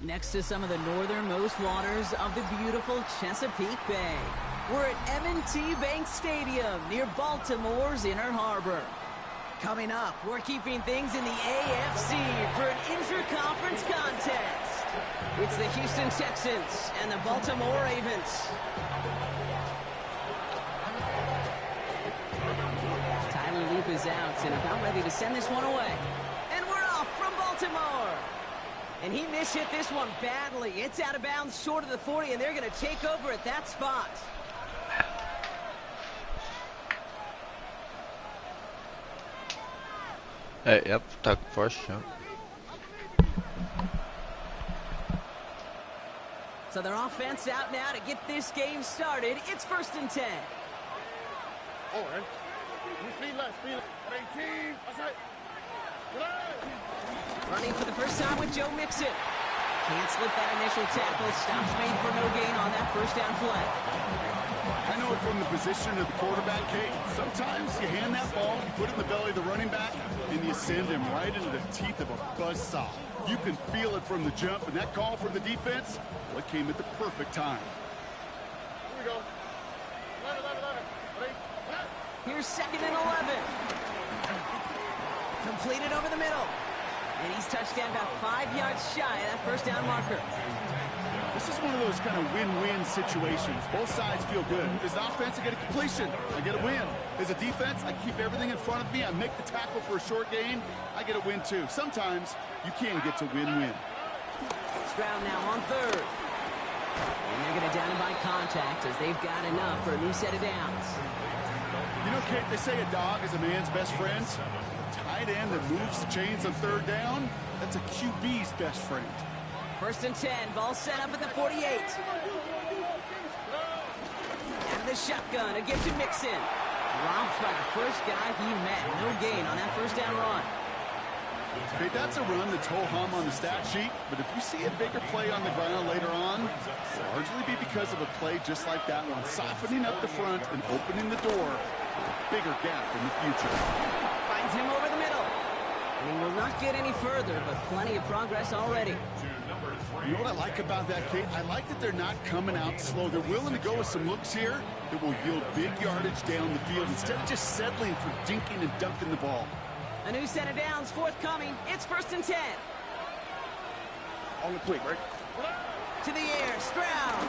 Next to some of the northernmost waters of the beautiful Chesapeake Bay, we're at M&T Bank Stadium near Baltimore's Inner Harbor. Coming up, we're keeping things in the AFC for an intra-conference contest. It's the Houston Texans and the Baltimore Ravens. Tyler Loop is out and about ready to send this one away. And we're off from Baltimore. And he mishit this one badly. It's out of bounds short of the 40, and they're going to take over at that spot. Hey, yep, tak first, yeah. So their offense out now to get this game started. It's 1st and 10. All right. Speed left. 18. Outside. Running for the first time with Joe Mixon. Can't slip that initial tackle. Stops made for no gain on that first down play. I know it from the position of the quarterback, Kate. Sometimes you hand that ball, you put it in the belly of the running back, and you send him right into the teeth of a buzzsaw. You can feel it from the jump, and that call from the defense, well, it came at the perfect time. Here we go. 11. Here's 2nd and 11. Completed over the middle. And he's touched down about 5 yards shy of that first down marker. This is one of those kind of win-win situations. Both sides feel good. As an offense, I get a completion. I get a win. As a defense, I keep everything in front of me. I make the tackle for a short gain. I get a win, too. Sometimes you can get to win-win. Stroud now on 3rd. And they're going to down him by contact as they've got enough for a new set of downs. You know, Kate, they say a dog is a man's best friend. Tight end that moves the chains on 3rd down, that's a QB's best friend. 1st and 10, ball set up at the 48. Out of the shotgun, a give to Mixon. Dropped by the first guy he met. No gain on that first down run. Okay, that's a run that's ho-hum on the stat sheet, but if you see a bigger play on the ground later on, it'll largely be because of a play just like that one, softening up the front and opening the door for a bigger gap in the future. Finds him over the middle. And he will not get any further, but plenty of progress already. You know what I like about that, Kate? I like that they're not coming out slow. They're willing to go with some looks here that will yield big yardage down the field instead of just settling for dinking and dunking the ball. A new set of downs forthcoming. It's 1st and 10. On the quick, right? To the air, Stroud.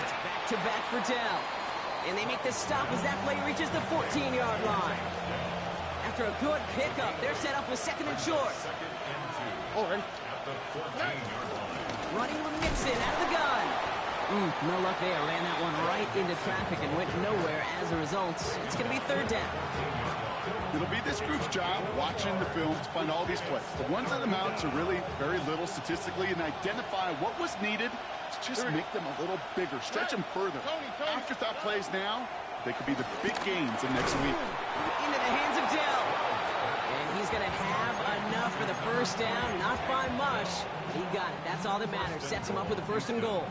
It's back-to-back for Dell. And they make the stop as that play reaches the 14-yard line. After a good pickup, they're set up with 2nd and short. All right. Running with Mixon out of the gun. No luck there. Ran that one right into traffic and went nowhere as a result. It's going to be 3rd down. It'll be this group's job watching the film to find all these plays. The ones that amount to really very little statistically and identify what was needed to just make them a little bigger, stretch them further. Afterthought plays now, they could be the big gains in next week. Into the hands of Dell. And he's going to have enough for the first down, not by much. He got it. That's all that matters. Sets him up with a 1st and goal.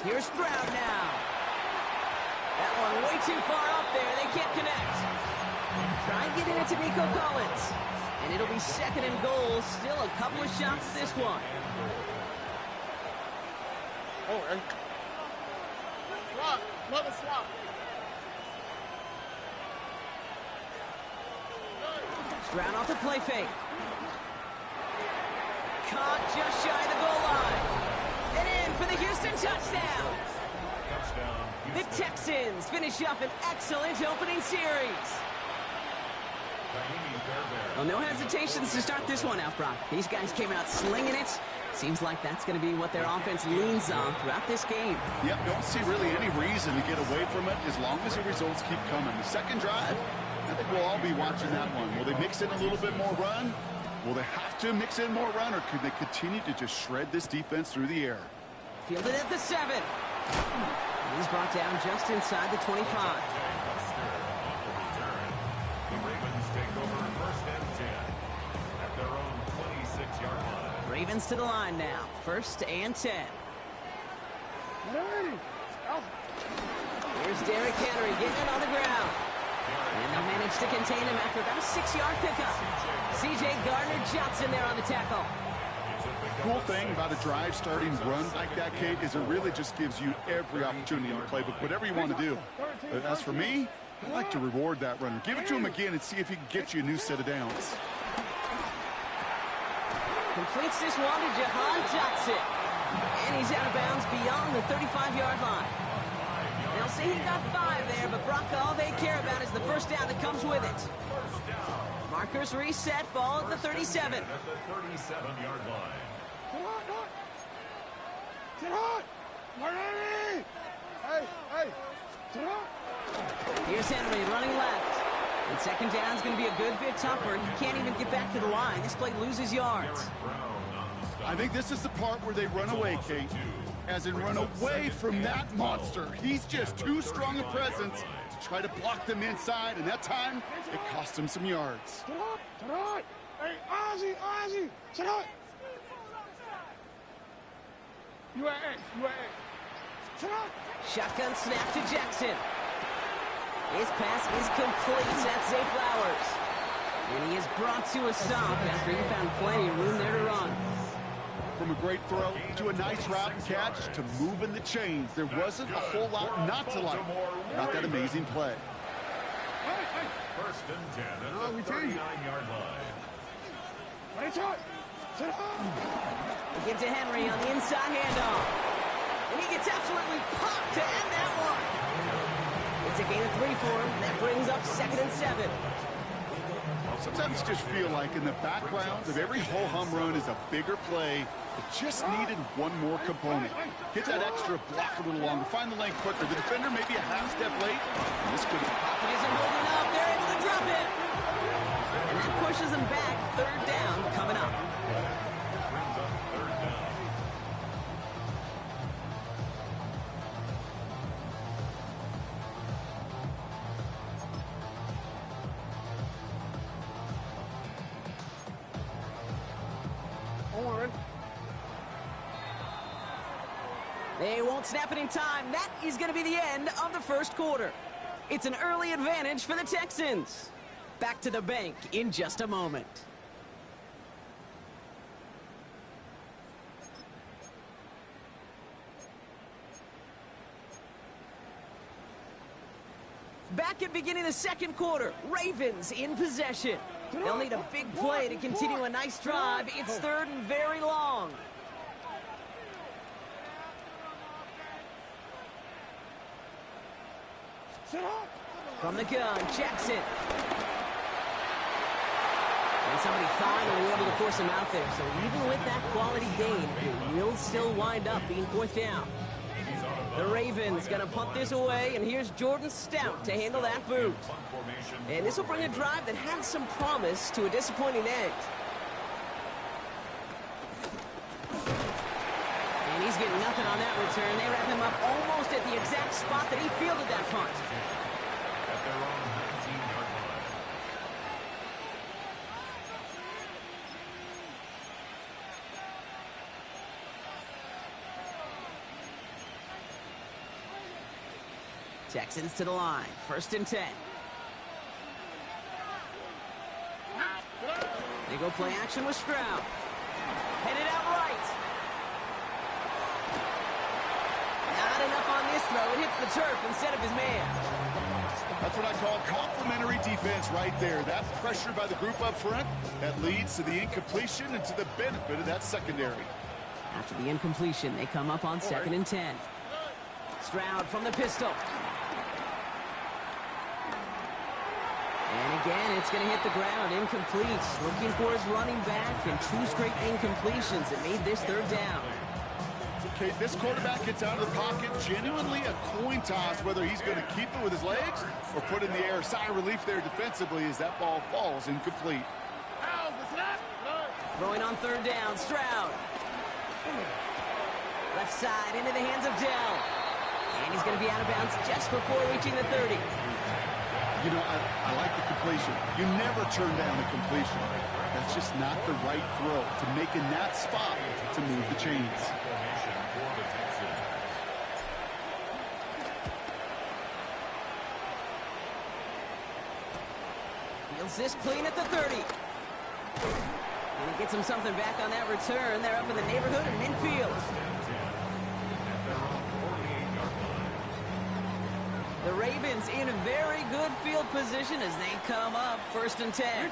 Here's Stroud now. That one way too far up there. They can't connect. Try and get in it to Nico Collins. And it'll be 2nd and goal. Still a couple of shots at this one. All right. Swap. Another swap. Stroud off the play fake. Caught just shy of the goal line. And in for the Houston touchdown. The Texans finish up an excellent opening series. Well, no hesitations to start this one out, Brock. These guys came out slinging it. Seems like that's going to be what their offense leans on throughout this game. Yep, don't see really any reason to get away from it as long as the results keep coming. The second drive, I think we'll all be watching that one. Will they mix in a little bit more run? Will they have to mix in more run, or could they continue to just shred this defense through the air? Fielded at the 7. He's brought down just inside the 25. The Ravens take over 1st Ravens to the line now. 1st and 10. Here's Derrick Henry getting it on the ground. And they'll manage to contain him after about a 6-yard pickup. C.J. Gardner-Johnson there on the tackle. Cool thing about a drive starting run like that, Kate, is it really just gives you every opportunity in the playbook, whatever you want to do. But as for me, I like to reward that runner. Give it to him again and see if he can get you a new set of downs. Completes this one to Jahan Dotson. And he's out of bounds beyond the 35-yard line. They'll say he got 5 there, but Brock, all they care about is the first down that comes with it. Markers reset, ball at the 37. At the 37-yard line. Sit hot! Marty! Hey! Sit hot! Here's Henry running left. And 2nd down is going to be a good bit tougher. He can't even get back to the line. This play loses yards. I think this is the part where they run away, Kate. As in run away from that monster. He's just too strong a presence to try to block them inside, and that time, it cost him some yards. Sit hot! Hey, Ozzy! Sit hot! You at A. Sit hot! Shotgun snap to Jackson. His pass is complete. That's Zay Flowers. And he is brought to a stop after he found plenty of room there to run. From a great throw to a nice route and catch to moving the chains, there wasn't a whole lot not to like about that amazing play. Hey! 1st and 10 at the 39-yard line. Hey, sit hot! They give to Henry on the inside handoff. And he gets absolutely popped to end that one. It's a gain of 3 for him. That brings up 2nd and 7. Sometimes you just feel like in the background of every ho-hum run is a bigger play. It just needed one more component. Get that extra block a little longer. Find the lane quicker. The defender may be a half step late. And this could have... Pocket isn't holding up. They're able to drop it. And that pushes them back. 3rd down coming up. Brings up 3rd down. They won't snap it in time. That is going to be the end of the 1st quarter. It's an early advantage for the Texans. Back to the bank in just a moment. Back at beginning of the 2nd quarter, Ravens in possession. They'll need a big play to continue a nice drive. It's 3rd and very long. From the gun, Jackson. And somebody finally able to force him out there. So even with that quality gain, it will still wind up being 4th down. The Ravens going to punt this away, and here's Jordan Stout to handle that boot. And this will bring a drive that had some promise to a disappointing end. And he's getting nothing on that return. They wrap him up almost at the exact spot that he fielded that punt. At their own 19-yard line. Texans to the line. 1st and 10. They go play action with Stroud. Headed out right. Not enough on this throw. It hits the turf instead of his man. That's what I call complimentary defense right there. That pressure by the group up front, that leads to the incompletion and to the benefit of that secondary. After the incompletion, they come up on 2nd and 10. Stroud from the pistol. And again, it's going to hit the ground, incomplete. Looking for his running back, and 2 straight incompletions that made this 3rd down. Okay, this quarterback gets out of the pocket, genuinely a coin toss, whether he's going to keep it with his legs or put in the air. Sigh of relief there defensively as that ball falls incomplete. Throwing on 3rd down, Stroud. Left side into the hands of Dell. And he's going to be out of bounds just before reaching the 30. You know, I like the completion. You never turn down a completion. That's just not the right throw to make in that spot to move the chains. Feels this clean at the 30. And he gets him something back on that return. They're up in the neighborhood of midfield. The Ravens in a very good field position as they come up 1st and 10.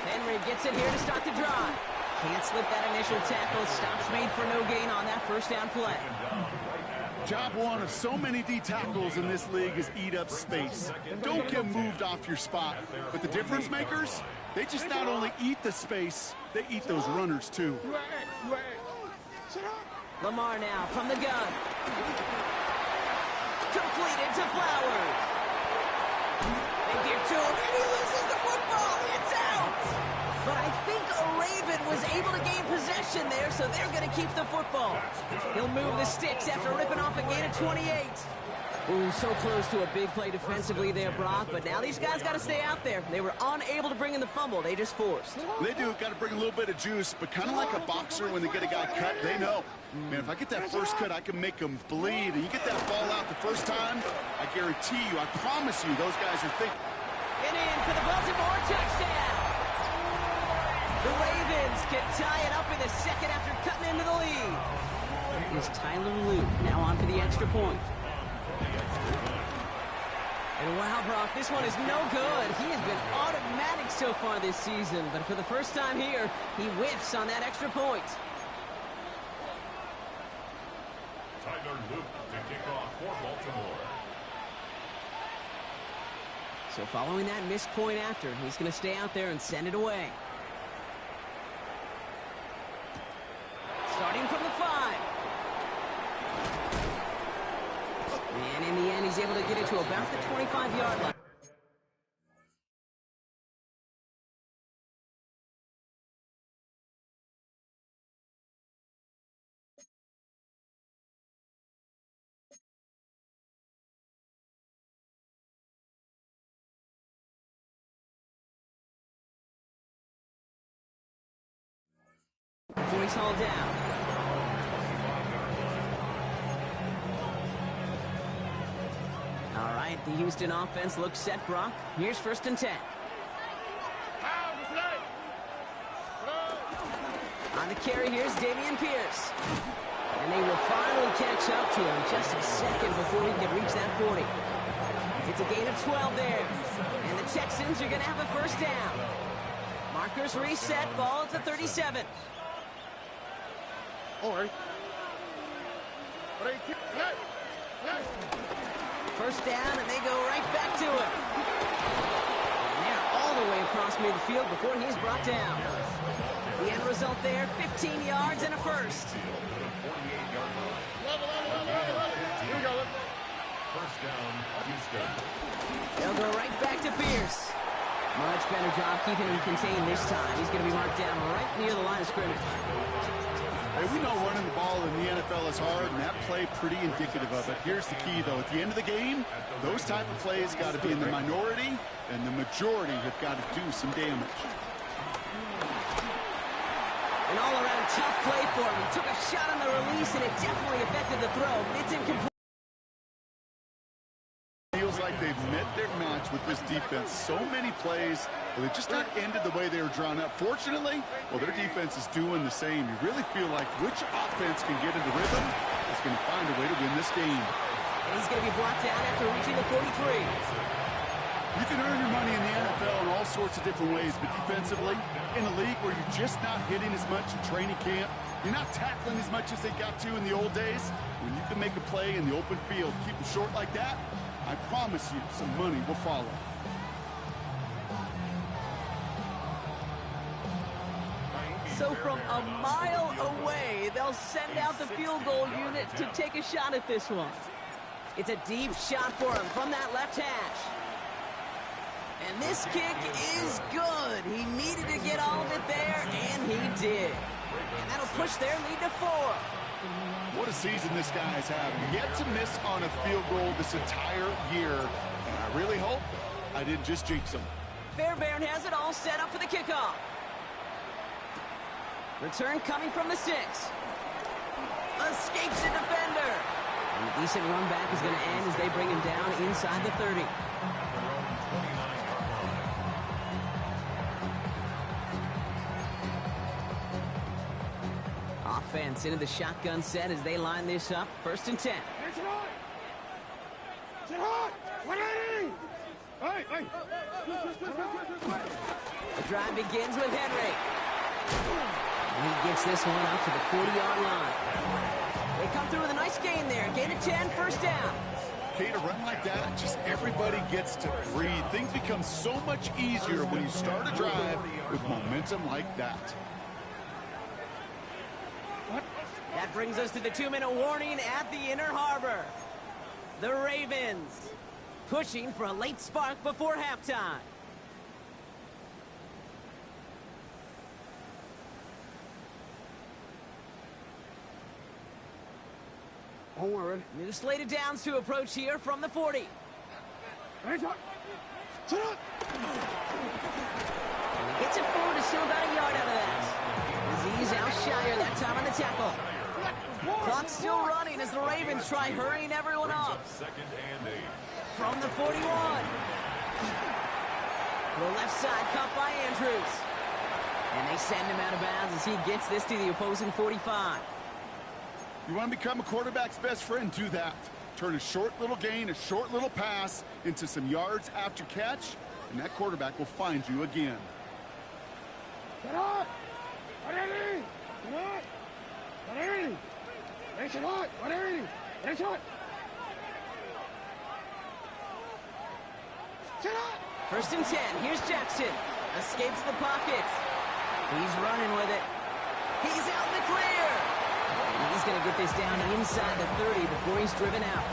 Henry gets it here to start the drive. Can't slip that initial tackle. Stops made for no gain on that 1st down play. Job one of so many D tackles in this league is eat up space. Don't get moved off your spot. But the difference makers, they just not only eat the space, they eat those runners too. Lamar now from the gun. Completed to Flowers. They get to him and he loses the football. It's out. But I think a Raven was able to gain possession there, so they're going to keep the football. He'll move the sticks after ripping off a gain of 28. Ooh, so close to a big play defensively there, Brock, but now these guys got to stay out there. They were unable to bring in the fumble. They just forced. They do. Got to bring a little bit of juice, but kind of like a boxer when they get a guy cut, they know. Man, if I get that first cut, I can make them bleed. And you get that ball out the first time, I guarantee you, I promise you, those guys are thinking. And in for the Baltimore touchdown. The Ravens can tie it up in the 2nd after cutting into the lead. Here's Tyler Luke now on for the extra point. And wow, Brock, this one is no good. He has been automatic so far this season, but for the first time here, he whiffs on that extra point. Tyler Luke to kick off for Baltimore. So following that missed point after, he's going to stay out there and send it away. Starting from the 5. And in the end, he's able to get it to about the 25-yard line. Before he's hauled down. All right, the Houston offense looks set, Brock. Here's 1st and 10. On the carry, here's Dameon Pierce. And they will finally catch up to him just a second before he can reach that 40. It's a gain of 12 there. And the Texans are going to have a 1st down. Markers reset, ball at the 37. All right. 1st down, and they go right back to him. And they're all the way across midfield before he's brought down. The end result there, 15 yards and a 1st. First down, Houston. They'll go right back to Pierce. Much better job keeping him contained this time. He's going to be marked down right near the line of scrimmage. Hey, we know running the ball in the NFL is hard, and that play pretty indicative of it. Here's the key, though. At the end of the game, those type of plays got to be in the minority, and the majority have got to do some damage. An all-around tough play for him. He took a shot on the release, and it definitely affected the throw. It's incomplete. Feels like they've met their match with this defense. So many plays, well, they just not ended the way they were drawn up. Fortunately, well, their defense is doing the same. You really feel like which offense can get into rhythm is going to find a way to win this game. And he's going to be brought down after reaching the 43. You can earn your money in the NFL in all sorts of different ways, but defensively, in a league where you're just not hitting as much in training camp, you're not tackling as much as they got to in the old days, when you can make a play in the open field, keep them short like that, I promise you some money will follow. So from a mile away, they'll send out the field goal unit to take a shot at this one. It's a deep shot for him from that left hash. And this kick is good. He needed to get all of it there, and he did. And that'll push their lead to 4. What a season this guy is having. Yet to miss on a field goal this entire year. And I really hope I didn't just jinx him. Fairbairn has it all set up for the kickoff. Return coming from the 6. Escapes a defender. And a decent run back is going to end as they bring him down inside the 30. Offense into the shotgun set as they line this up. 1st and 10. The drive begins with Henry. And he gets this one out to the 40-yard line. They come through with a nice gain there. Gain of 10, 1st down. Okay, to run like that, just everybody gets to breathe. Things become so much easier when you start a drive with momentum like that. That brings us to the 2-minute warning at the Inner Harbor. The Ravens pushing for a late spark before halftime. Don't worry. New slated downs to approach here from the 40. Hands up. Sit up. And he gets it forward to still about a yard out of that. Aziz Al-Shire that time on the tackle. Clock's still running as the Ravens try hurrying everyone up. From the 41. To the left side, cut by Andrews. And they send him out of bounds as he gets this to the opposing 45. You want to become a quarterback's best friend, do that. Turn a short little gain, a short little pass into some yards after catch, and that quarterback will find you again. Get up. Ready. Get up. Ready. Race it out. Ready. Race it. Sit up. 1st and 10. Here's Jackson. Escapes the pocket. He's running with it. He's out in the clear. And he's going to get this down inside the 30 before he's driven out.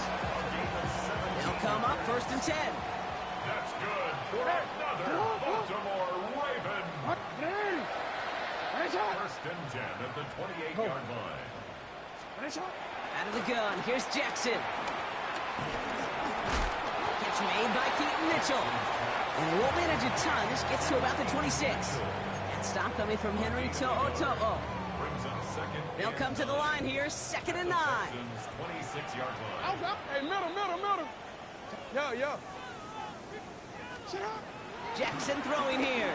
They'll come up 1st and 10. That's good for another Baltimore Raven. Race it. 1st and 10 at the 28-yard line. Race it. Out of the gun. Here's Jackson. Catch made by Keaton Mitchell. And they won't manage a ton. This gets to about the 26. And stop coming from Henry To'o. They'll come to the line here, 2nd and 9. 26-yard line. Out. Hey, middle. Yeah. Sit up. Jackson throwing here.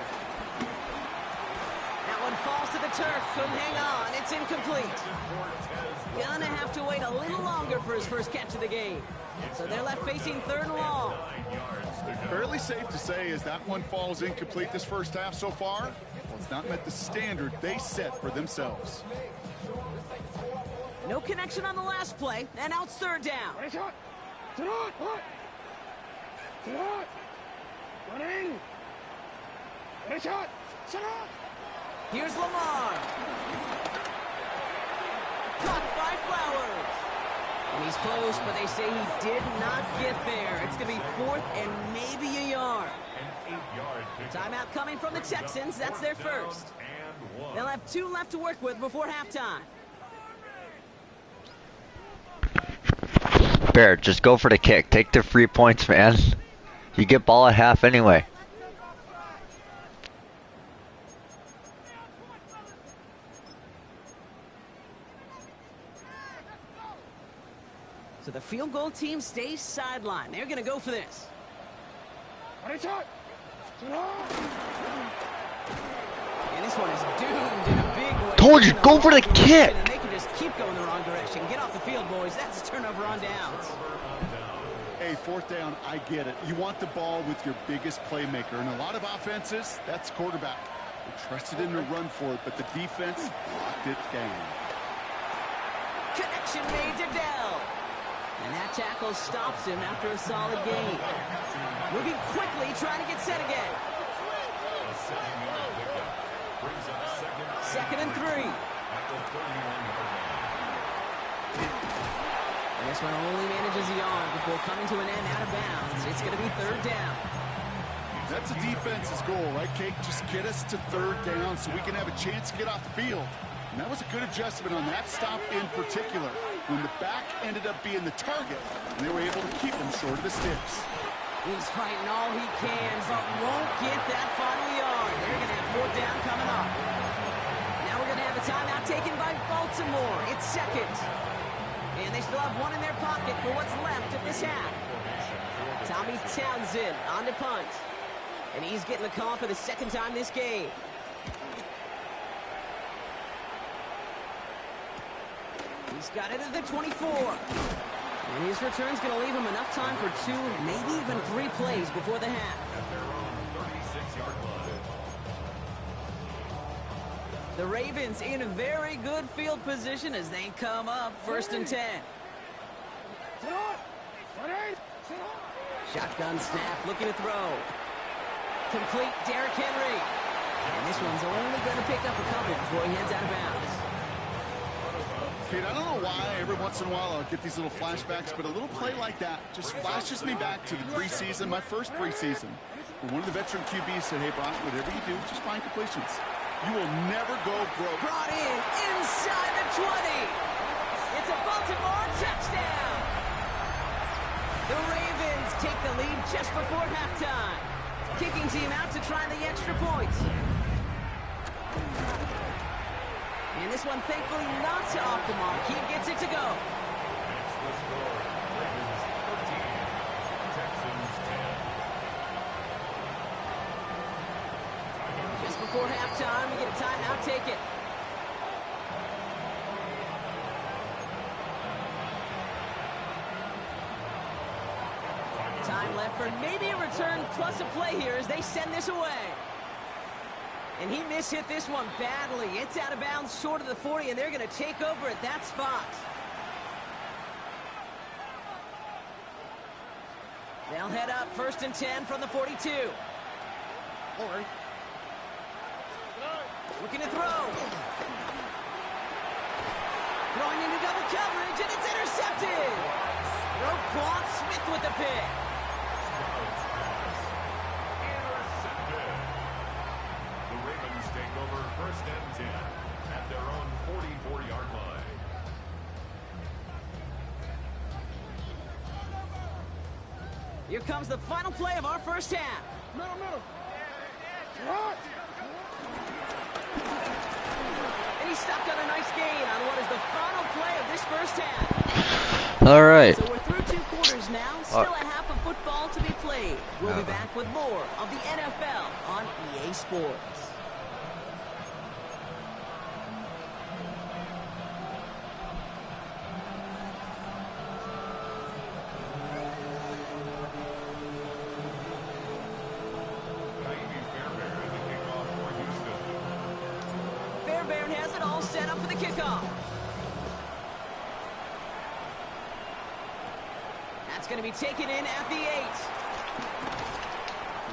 That one falls to the turf. Couldn't hang on. It's incomplete. Gonna have to wait a little longer for his first catch of the game. So they're left facing 3rd and long. Fairly safe to say as that one falls incomplete this first half so far. Well, it's not met the standard they set for themselves. No connection on the last play, and now it's 3rd down. Race it. Sit up. Sit up. Ready. Race it. Sit up. Here's Lamar. Caught by Flowers. And he's close, but they say he did not get there. It's going to be 4th and maybe a yard. Timeout coming from the Texans. That's their first. They'll have 2 left to work with before halftime. Bear, just go for the kick. Take the 3 points, man. You get ball at half anyway. So the field goal team stays sidelined. They're going to go for this. Race it. Sit up. And this one is doomed in a big way. Told you, go for the kick. And they can just keep going the wrong direction. Get off the field, boys. That's a turnover on downs. Hey, 4th down, I get it. You want the ball with your biggest playmaker. And a lot of offenses, that's quarterback. They trusted him to run for it, but the defense locked it down. Connection made to Dell. And that tackle stops him after a solid gain. Moving quickly, trying to get set again. 2nd and 3. And this one only manages a yard before coming to an end out of bounds. It's going to be 3rd down. That's a defense's goal, right, Kate? Just get us to 3rd down so we can have a chance to get off the field. And that was a good adjustment on that stop in particular, when the back ended up being the target, and they were able to keep him short of the sticks. He's fighting all he can, but won't get that final yard. They're going to have 4th down coming up. Now we're going to have a timeout taken by Baltimore. It's second. And they still have one in their pocket for what's left of this half. Tommy Townsend on the punt. And he's getting the call for the 2nd time this game. He's got it at the 24. And his return's going to leave him enough time for 2, maybe even 3 plays before the half. At their own 36-yard line. The Ravens in a very good field position as they come up 1st and 10. Shotgun snap, looking to throw. Complete, Derrick Henry. And this one's only going to pick up a couple before he heads out of bounds. Kate, I don't know why every once in a while I'll get these little flashbacks, but a little play like that just flashes me back to the preseason, my first preseason. Where one of the veteran QBs said, hey, Brock, whatever you do, just find completions. You will never go broke. Brought in inside the 20. It's a Baltimore touchdown. The Ravens take the lead just before halftime. Kicking team out to try the extra point. And this one, thankfully, not off the mark. He gets it to go. That's the score. Ravens 13, Texans 10. Just before halftime, we get a timeout, take it. Time left for maybe a return plus a play here as they send this away. And he mishit this one badly. It's out of bounds short of the 40, and they're going to take over at that spot. They'll head up 1st and 10 from the 42. Looking to throw. Throwing into double coverage, and it's intercepted. Roquan Smith with the pick. Take over 1st and 10 at their own 44-yard line. Here comes the final play of our first half. Middle. And he stopped on a nice gain on what is the final play of this first half. All right. So we're through 2 quarters now. Still a half of football to be played. We'll be back with more of the NFL on EA Sports. Fairbairn has it all set up for the kickoff. That's going to be taken in at the 8.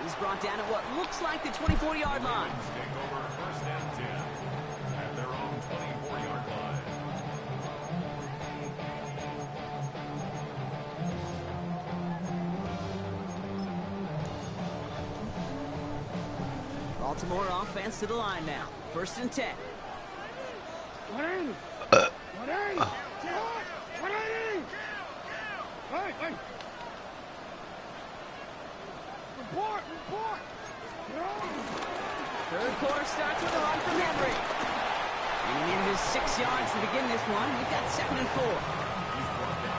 He's brought down at what looks like the 24-yard line. Take over 1st and 10 at their own 24-yard line. Baltimore offense to the line now. 1st and 10. Report. 3rd quarter starts with a run from Henry. Getting in his 6 yards to begin this one. We've got 2nd and 4.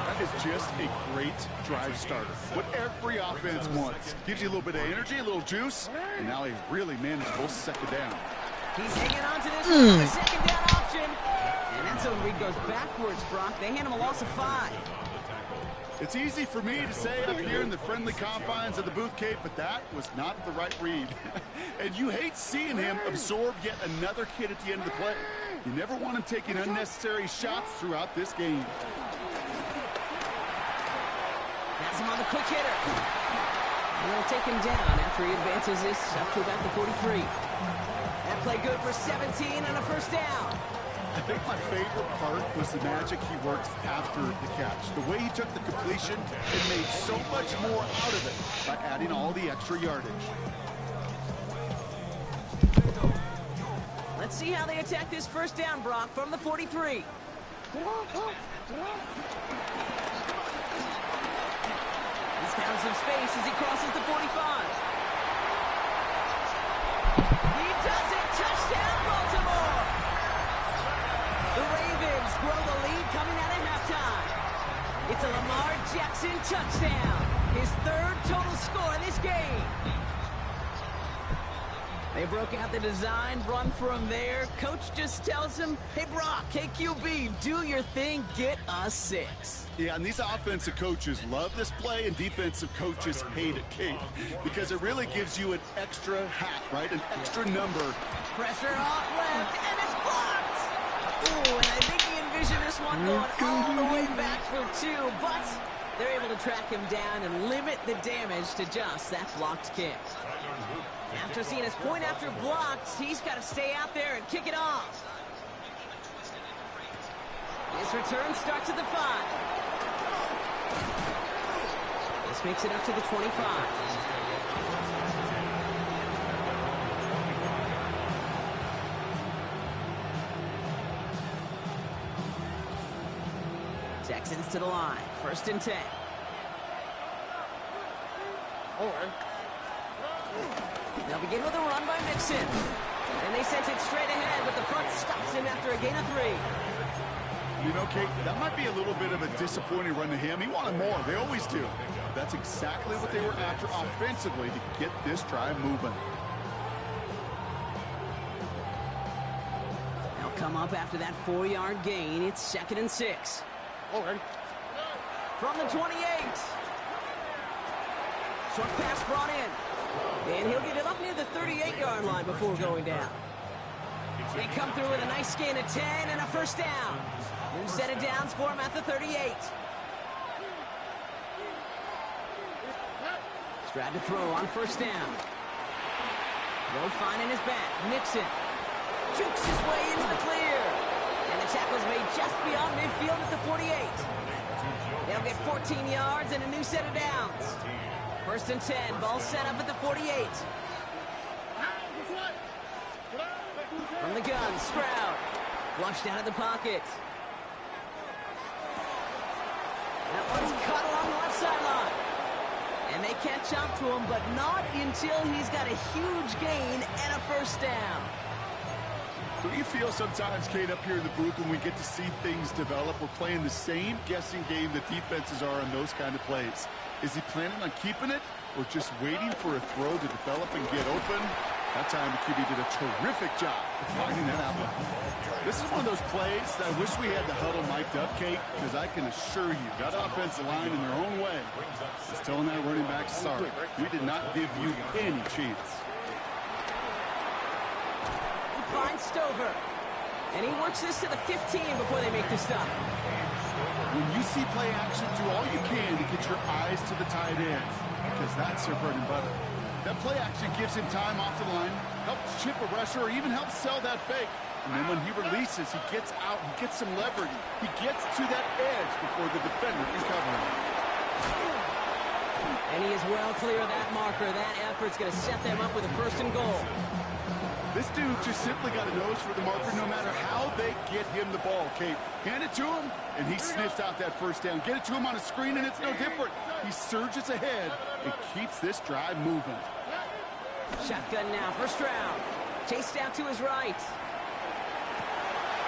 That is just a great drive starter. What every offense wants. Gives you a little bit of energy, a little juice, and now a really manageable 2nd down. He's hanging on to this one, the 2nd down option. And that's a read goes backwards, Brock. They hand him a loss of 5. It's easy for me to say up here in the friendly confines of the booth, Kate, but that was not the right read. And you hate seeing him absorb yet another hit at the end of the play. You never want him taking unnecessary shots throughout this game. Has him on the quick hitter. And they'll take him down after he advances this up to about the 43. That play good for 17 and a 1st down. I think my favorite part was the magic he worked after the catch. The way he took the completion and made so much more out of it by adding all the extra yardage. Let's Let's see how they attack this first down, Brock, from the 43. He's found some space as he crosses the 45. He does it! Touchdown, Baltimore! The Ravens grow the lead coming out of halftime. It's a Lamar Jackson touchdown. His third total score in this game. They broke out the design, run from there. Coach just tells him, hey, Brock, KQB, do your thing, get us 6. Yeah, and these offensive coaches love this play, and defensive coaches hate it, Kate, because it really gives you an extra hat, right? An extra number. Pressure off left, and it's blocked. Ooh, and I think he envisioned this one going all the way back for 2, but they're able to track him down and limit the damage to just that blocked kick. After seeing his point after blocked, he's got to stay out there and kick it off. His return starts at the 5. This makes it up to the 25. Texans to the line. 1st and 10. All right. They'll begin with a run by Mixon. And they sent it straight ahead, but the front stops him after a gain of 3. You know, Kate, that might be a little bit of a disappointing run to him. He wanted more. They always do. That's exactly what they were after offensively to get this drive moving. They'll come up after that 4-yard gain. It's 2nd and 6. All right. From the 28. Short pass brought in. And he'll get it up near the 38-yard line before going down. They come through with a nice gain of 10 and a 1st down. New set of downs for him at the 38. Strad to throw on 1st down. Throw finding his back. Nixon jukes his way into the clear. And the tackle's made just beyond midfield at the 48. They'll get 14 yards and a new set of downs. 1st and 10, ball set up at the 48. From the gun, Stroud. Flushed out of the pocket. That one's cut along the left sideline. And they catch up to him, but not until he's got a huge gain and a 1st down. Do you feel sometimes, Kate, up here in the booth when we get to see things develop, we're playing the same guessing game that defenses are on those kind of plays? Is he planning on keeping it or just waiting for a throw to develop and get open? That time the QB did a terrific job of finding that outlet. This is one of those plays that I wish we had the huddle mic'd up, Kate, because I can assure you that offensive line in their own way is telling that running back, sorry, we did not give you any chance. He finds Stover. And he works this to the 15 before they make the stop. When you see play action, do all you can to get your eyes to the tight end, because that's their bread and butter. That play action gives him time off the line, helps chip a rusher, or even helps sell that fake. And then when he releases, he gets out, he gets some leverage. He gets to that edge before the defender can cover him. And he is well clear of that marker. That effort's going to set them up with a 1st and goal. This dude just simply got a nose for the marker no matter how they get him the ball, Kate. Hand it to him, and he sniffs out that 1st down. Get it to him on a screen, and it's no different. He surges ahead and keeps this drive moving. Shotgun now for Stroud. Chased out to his right.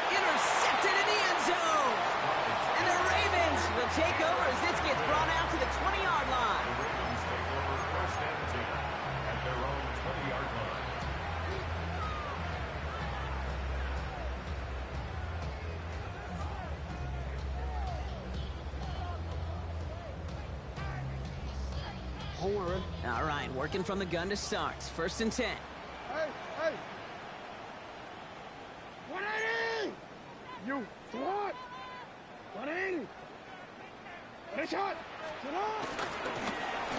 Intercepted in the end zone. And the Ravens will take over as this gets brought out to the 20-yard line. The Ravens take over 1st and 10 at their own 20-yard line. All right, working from the gun to start. 1st and 10. Hey, hey. 180! You what? 180! Ready, shot! Get off!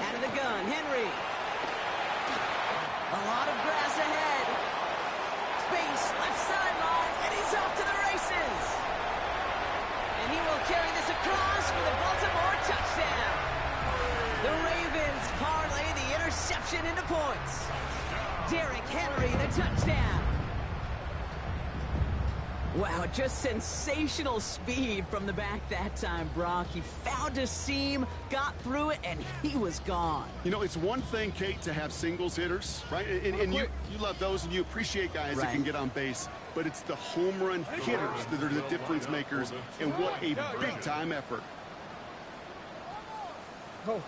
Out of the gun, Henry. A lot of grass ahead. Space, left sideline, and he's off to the races. And he will carry this across for the Baltimore touchdown. The Ravens parlay the interception into points. Derrick Henry, the touchdown. Wow, just sensational speed from the back that time, Brock. He found a seam, got through it, and he was gone. You know, it's one thing, Kate, to have singles hitters, right? And you love those, and you appreciate guys that can get on base. But it's the home run hitters that are the difference makers, and what a big-time effort. Go.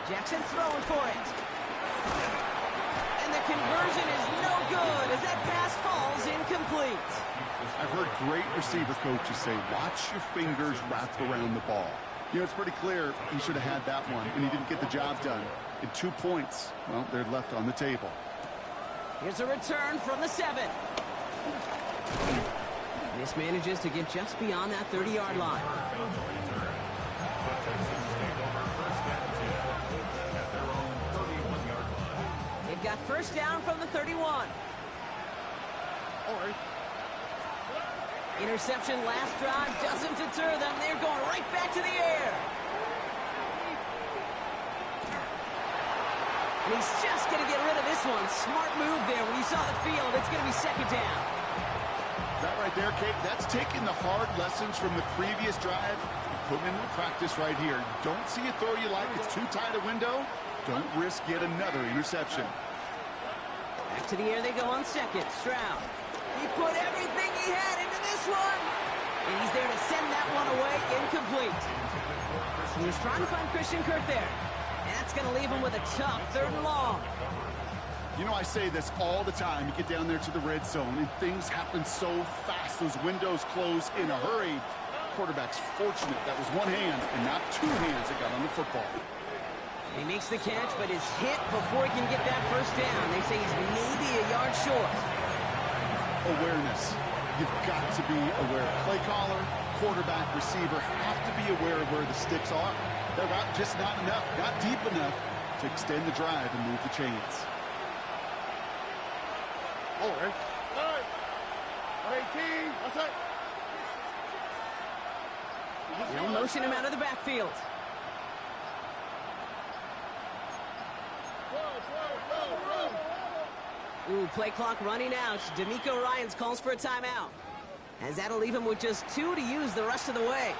Jackson throwing for it. And the conversion is no good as that pass falls incomplete. I've heard great receiver coaches say, watch your fingers wrap around the ball. You know, it's pretty clear he should have had that one, and he didn't get the job done. And 2 points, well, they're left on the table. Here's a return from the 7. This manages to get just beyond that 30-yard line. They've got first down from the 31. Interception last drive doesn't deter them. They're going right back to the air. And he's just going to get rid of this one. Smart move there. When you saw the field, it's going to be second down. That right there, Kate, that's taking the hard lessons from the previous drive and putting it into practice right here. Don't see a throw you like. It's too tight a window. Don't risk yet another interception. Back to the air they go on second. Stroud. He put everything he had into this one. And he's there to send that one away incomplete. He was trying to find Christian Kirk there. And that's going to leave him with a tough 3rd and long. You know, I say this all the time. You get down there to the red zone, and things happen so fast. Those windows close in a hurry. Quarterback's fortunate that was one hand and not 2 hands that got on the football. He makes the catch, but is hit before he can get that first down. They say he's maybe a yard short. Awareness. You've got to be aware. Play caller, quarterback, receiver have to be aware of where the sticks are. They're just not enough, not deep enough to extend the drive and move the chains. All right. 18. That's it. They'll motion him out of the backfield. Ooh, play clock running out. D'Amico Ryans calls for a timeout, as that'll leave him with just 2 to use the rest of the way.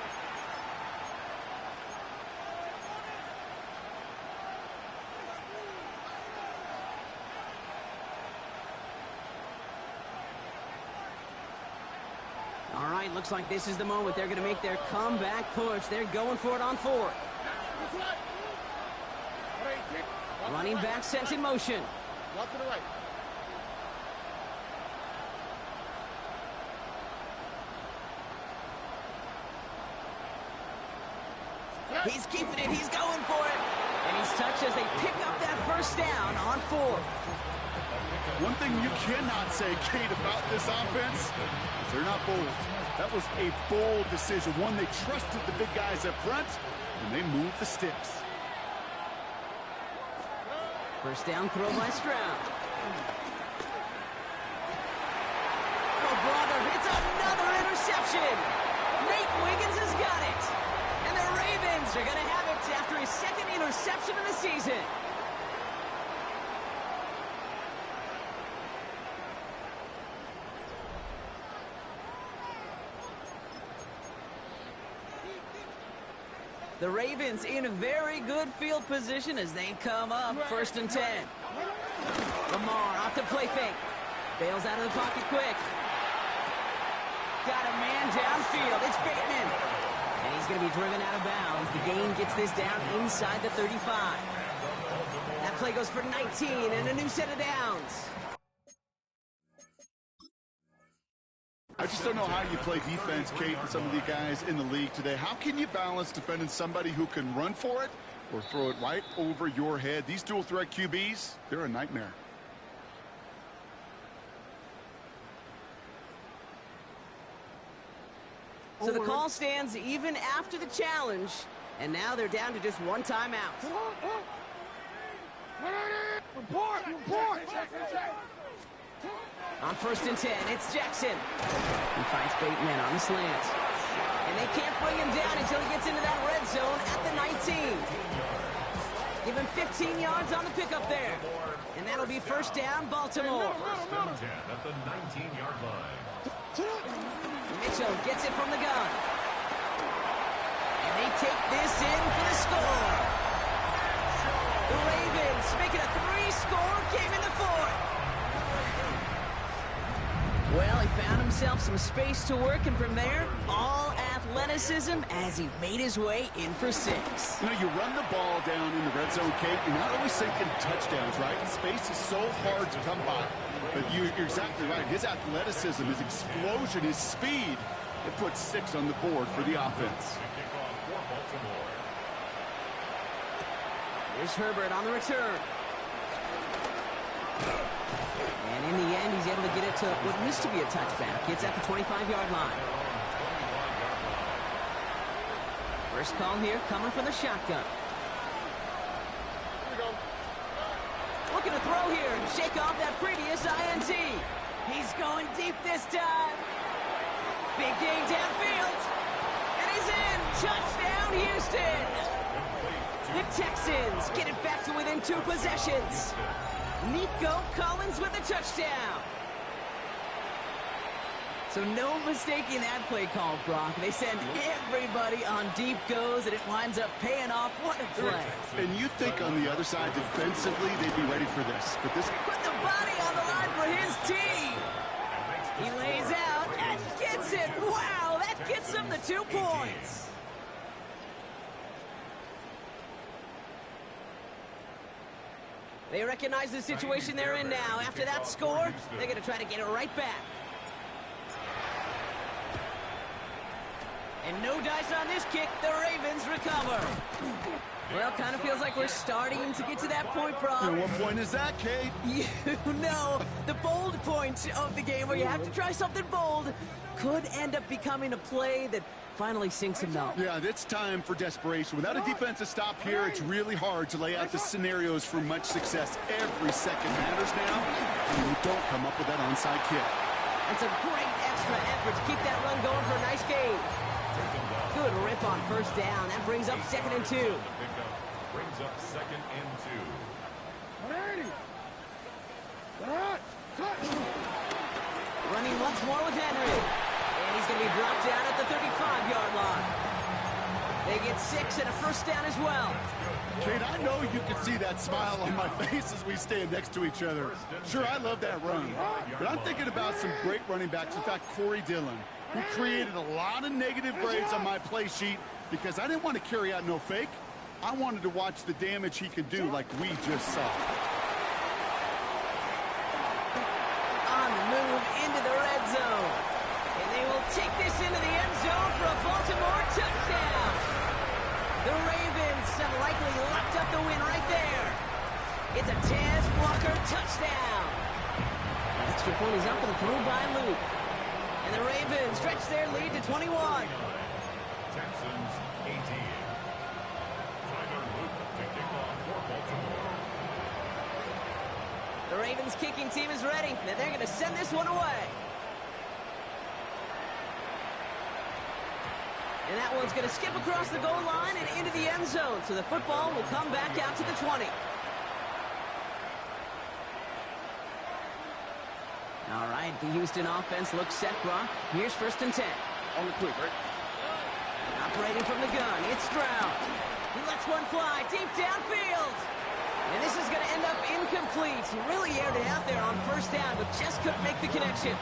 All right, looks like this is the moment they're going to make their comeback push. They're going for it on 4th. Running back sent in motion. Walk to the right. He's keeping it. He's going for it. And he's touched as they pick up that first down on 4th. One thing you cannot say, Kate, about this offense is they're not bold. That was a bold decision. One, they trusted the big guys up front, and they moved the sticks. First down throw by Stroud. Oh, brother, it's another interception. Nate Wiggins has got it. And the Ravens are going to have it after his 2nd interception of the season. The Ravens in a very good field position as they come up 1st and 10. Lamar off the play fake. Bails out of the pocket quick. Got a man downfield. It's Bateman. And he's going to be driven out of bounds. The gain gets this down inside the 35. That play goes for 19 and a new set of downs. I just don't know how you play defense, Kate, with some of the guys in the league today. How can you balance defending somebody who can run for it or throw it right over your head? These dual threat QBs, they're a nightmare. So the call stands even after the challenge, and now they're down to just 1 timeout. Report! On 1st and 10, it's Jackson. He finds Bateman on the slant. And they can't bring him down until he gets into that red zone at the 19. Give him 15 yards on the pickup there. And that'll be be first down, Baltimore. First and 10 at the 19-yard line. Mitchell gets it from the gun. And they take this in for the score. The Ravens making a 3-score game in the fourth. Well, he found himself some space to work, and from there, all athleticism as he made his way in for 6. You know, you run the ball down in the red zone, Kate, you're not always thinking touchdowns, right? Space is so hard to come by. But you're exactly right. His athleticism, his explosion, his speed, it puts 6 on the board for the offense. Here's Herbert on the return. And in the end, he's able to get it to what used to be a touchback. It's at the 25-yard line. First call here, coming from the shotgun. Looking to throw here and shake off that previous INT. He's going deep this time. Big gain downfield. And he's in. Touchdown, Houston. The Texans get it back to within 2 possessions. Nico Collins with a touchdown. So no mistaking that play call, Brock. They send everybody on deep goes, and it winds up paying off. What a play. And you think on the other side, defensively, they'd be ready for this. But this... Put the body on the line for his team. He lays out and gets it. Wow, that gets him the 2 points. They recognize the situation they're in now. After that score, they're going to try to get it right back. And no dice on this kick. The Ravens recover. Well, kind of feels like we're starting to get to that point, Brock. And what point is that, Kate? You know, the bold point of the game where you have to try something bold could end up becoming a play that finally sinks him down. Yeah, it's time for desperation. Without a defensive stop here, it's really hard to lay out the scenarios for much success. Every second matters now, and you don't come up with that onside kick. That's a great extra effort to keep that run going for a nice gain. Good rip on first down. That brings up 2nd and 2. Brings up 2nd and 2. Running once more with Henry. And he's going to be brought down at the 35-yard line. They get 6 and a first down as well. Kate, I know you can see that smile on my face as we stand next to each other. Sure, I love that run. But I'm thinking about some great running backs. In fact, Corey Dillon, who created a lot of negative grades on my play sheet because I didn't want to carry out no fake. I wanted to watch the damage he could do like we just saw. On the move into the red zone. And they will take this into the end zone for a Baltimore touchdown. The Ravens have likely locked up the win right there. It's a Taz Walker touchdown. Extra point is up and through by Luke. And the Ravens stretch their lead to 21. Texans 18. Tyler Luke to kick off for Baltimore. The Ravens kicking team is ready, and they're going to send this one away. And that one's going to skip across the goal line and into the end zone, so the football will come back out to the 20. All right, the Houston offense looks set, Brock. Here's 1st and 10. On the quick, right? Operating from the gun, it's Stroud. He lets one fly deep downfield. And this is going to end up incomplete. He really aired it out there on first down, but just couldn't make the connection.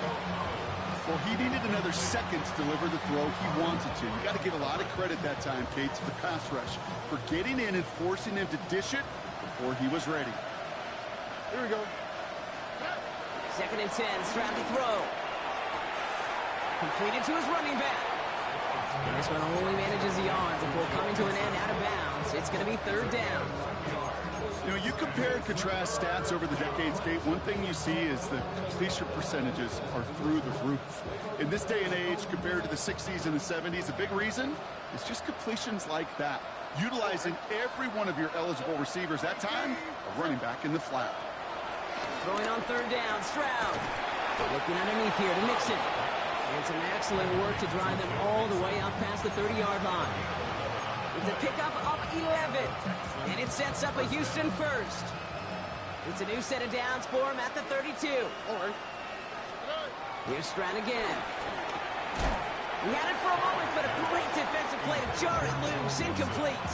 Well, he needed another second to deliver the throw he wanted to. You got to give a lot of credit that time, Kate, to the pass rush for getting in and forcing him to dish it before he was ready. Here we go. 2nd and 10, Stroud to throw. Completed to his running back. And this one only manages the yard before coming to an end out of bounds. It's going to be 3rd down. You know, you compare and contrast stats over the decades, Kate. One thing you see is the completion percentages are through the roof. In this day and age, compared to the 60s and the 70s, a big reason is just completions like that. Utilizing every one of your eligible receivers. That time, a running back in the flat. Throwing on 3rd down, Stroud. Looking underneath here to Mixon. And some excellent work to drive them all the way out past the 30-yard line. It's a pickup of 11. And it sets up a Houston first. It's a new set of downs for him at the 32. All right. Here's Stroud again. He had it for a moment, but a great defensive play to jar it loose. Incomplete.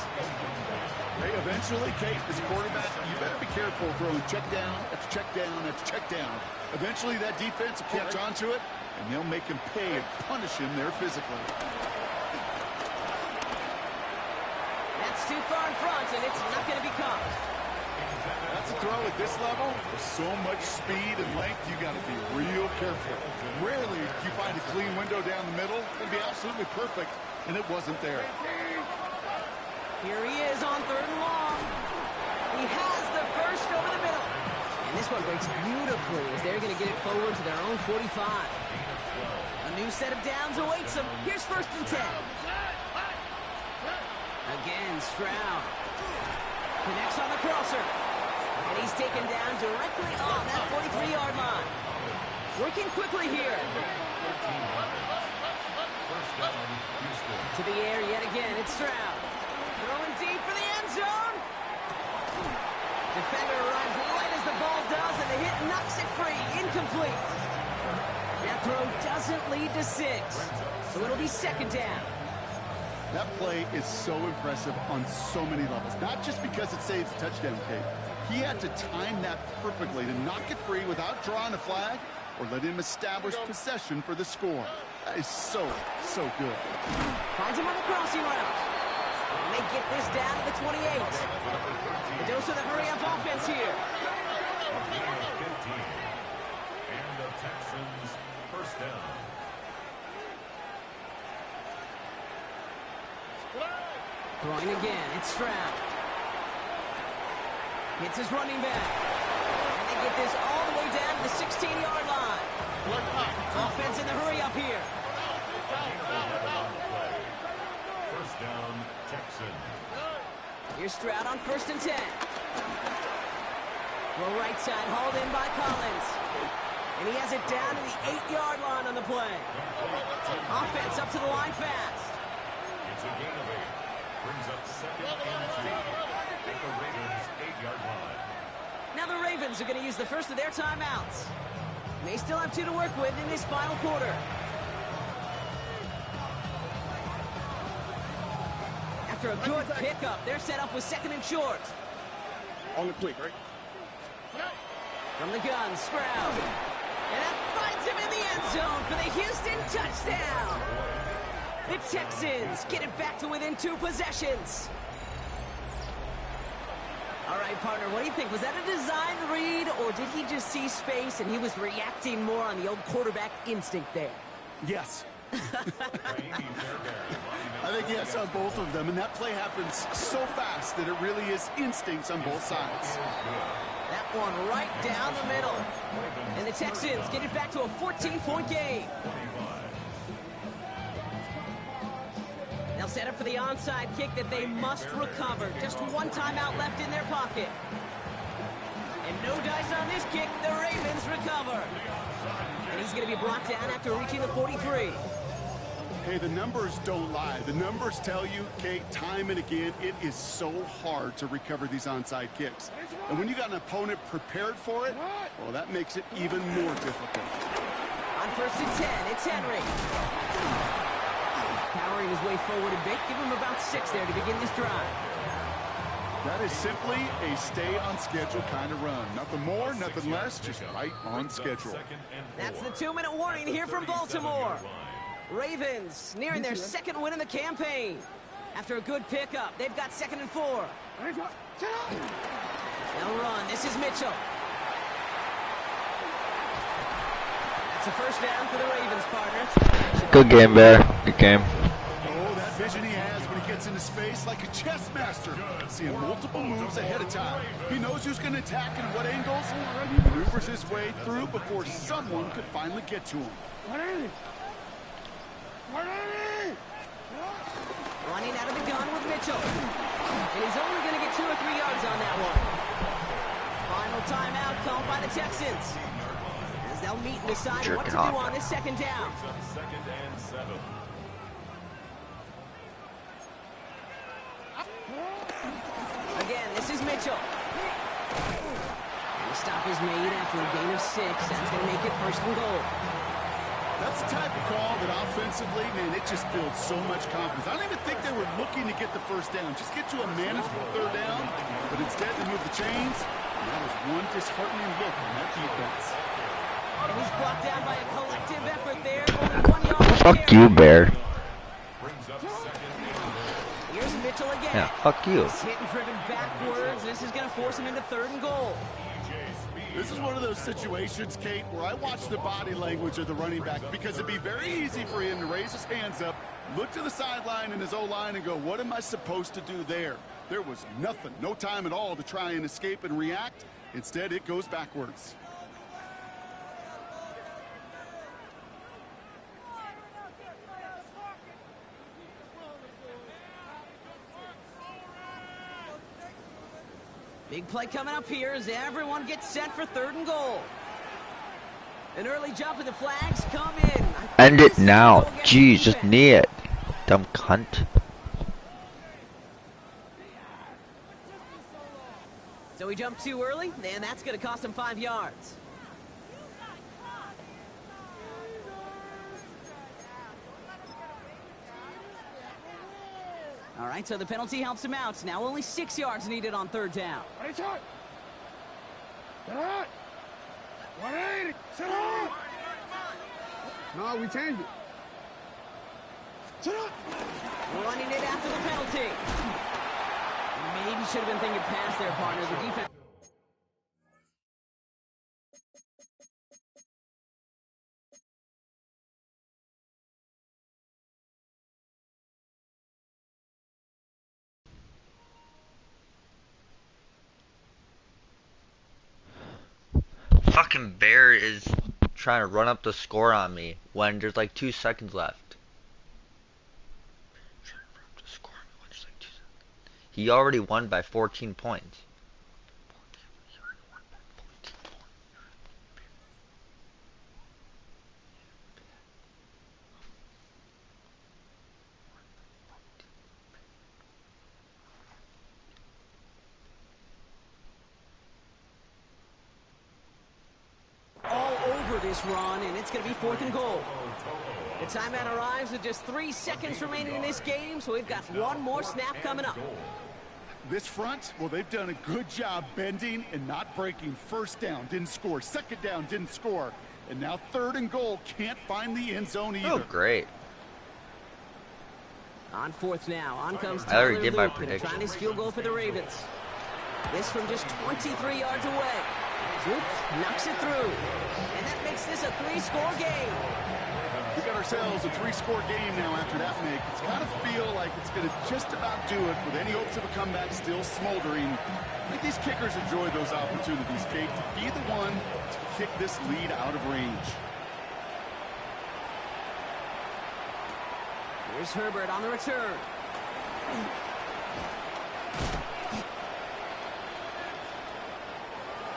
Hey, eventually, Kate, as a quarterback, you better be careful throwing check down after check down after check down. Eventually, that defense will catch on to it, and they'll make him pay and punish him there physically. That's too far in front, and it's not going to be caught. That's a throw at this level. With so much speed and length, you got to be real careful. Rarely do you find a clean window down the middle. It'd be absolutely perfect, and it wasn't there. Here he is on 3rd and long. He has the first over the middle. And this one breaks beautifully as they're going to get it forward to their own 45. A new set of downs awaits them. Here's 1st and 10. Again, Stroud. Connects on the crosser. And he's taken down directly on that 43-yard line. Working quickly here. To the air yet again, it's Stroud. Throwing deep for the end zone. Defender arrives right as the ball does, and the hit knocks it free. Incomplete. That throw doesn't lead to 6. So it'll be 2nd down. That play is so impressive on so many levels. Not just because it saves a touchdown, Kate. He had to time that perfectly to knock it free without drawing a flag or let him establish possession for the score. That is so, so good. Finds him on the crossing route. And they get this down to the 28. The dose of the hurry-up offense here. And the Texans first down. Throwing again, it's Stroud. Hits his running back. And they get this all the way down to the 16-yard line. Offense in the hurry-up here. First down, Texans. Here's Stroud on 1st and 10. Well, right side hauled in by Collins. And he has it down to the 8-yard line on the play. Offense up to the line fast. It's a gain of 8. Brings up 2nd and 2 at the Ravens' 8-yard line. Now the Ravens are going to use the first of their timeouts. They still have 2 to work with in this final quarter. After a good pickup, they're set up with 2nd and short. On the quick, right? From the gun, Stroud. And that finds him in the end zone for the Houston touchdown. The Texans get it back to within 2 possessions. All right, partner, what do you think? Was that a design read, or did he just see space and he was reacting more on the old quarterback instinct there? Yes. I think yes on both of them, and that play happens so fast that it really is instincts on both sides. That one right down the middle. And the Texans get it back to a 14-point game. They'll set up for the onside kick that they must recover. Just 1 timeout left in their pocket. And no dice on this kick. The Ravens recover. And he's going to be brought down after reaching the 43. Hey, the numbers don't lie. The numbers tell you, Kate, time and again, it is so hard to recover these onside kicks. And when you got an opponent prepared for it, well, that makes it even more difficult. On 1st and 10, it's Henry. Powering his way forward a bit. Give him about 6 there to begin this drive. That is simply a stay on schedule kind of run. Nothing more, nothing less, just right on schedule. That's the 2-minute warning here from Baltimore. Ravens nearing their 2nd win in the campaign. After a good pickup, they've got 2nd and 4. They'll run. This is Mitchell. That's a first down for the Ravens, partner. Good game, Bear. Good game. Oh, that vision he has when he gets into space like a chess master. Seeing multiple moves ahead of time. He knows who's going to attack and what angles. He maneuvers his way through before someone could finally get to him. Running out of the gun with Mitchell. And he's only going to get 2 or 3 yards on that one. Final timeout called by the Texans. As they'll meet and decide what to do on this 2nd down. 2nd and 7. Again, this is Mitchell. And stop is made after a gain of 6. That's going to make it 1st and goal. That's the type of call that offensively, man, it just builds so much confidence. I don't even think they were looking to get the 1st down, just get to a manageable 3rd down, but instead they moved the chains, and that was one disheartening look on that defense. And he's brought down by a collective effort there. Only 1 yard. Fuck you, Bear. Here's Mitchell again. Yeah, fuck you. He's hit and driven backwards. This is going to force him into 3rd and goal. This is one of those situations, Kate, where I watch the body language of the running back because it'd be very easy for him to raise his hands up, look to the sideline in his O-line and go, what am I supposed to do there? There was nothing, no time at all to try and escape and react. Instead, it goes backwards. Big play coming up here as everyone gets set for 3rd and goal. An early jump and the flags come in. End it now. Jeez, just knee it. Dumb cunt. So he jumped too early, and that's going to cost him 5 yards. All right, so the penalty helps him out. Now only 6 yards needed on 3rd down. Ready, shot. Get out. 180. Sit up. No, we changed it. Sit up. Running it after the penalty. Maybe should have been thinking pass there, partner. The defense. Fucking Bear is trying to run up the score on me when there's like 2 seconds left. He already won by 14 points. All over this run, and it's going to be 4th and goal. The timeout arrives with just 3 seconds remaining in this game, so we've got one more snap coming up. This front, well, they've done a good job bending and not breaking. 1st down, didn't score. 2nd down, didn't score. And now 3rd and goal, can't find the end zone either. Oh, great. On 4th now, on comes I already Tyler did my Luke, prediction. trying his field goal for the Ravens. This from just 23 yards away. Luke knocks it through, and that makes this a 3-score game. We got ourselves a 3-score game now after that make. It's got to feel like it's going to just about do it with any hopes of a comeback still smoldering. I think these kickers enjoy those opportunities, Kate, to be the one to kick this lead out of range. Here's Herbert on the return.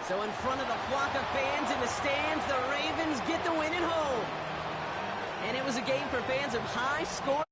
So in front of the flock of fans in the stands, the Ravens get the win at home. And it was a game for fans of high-scoring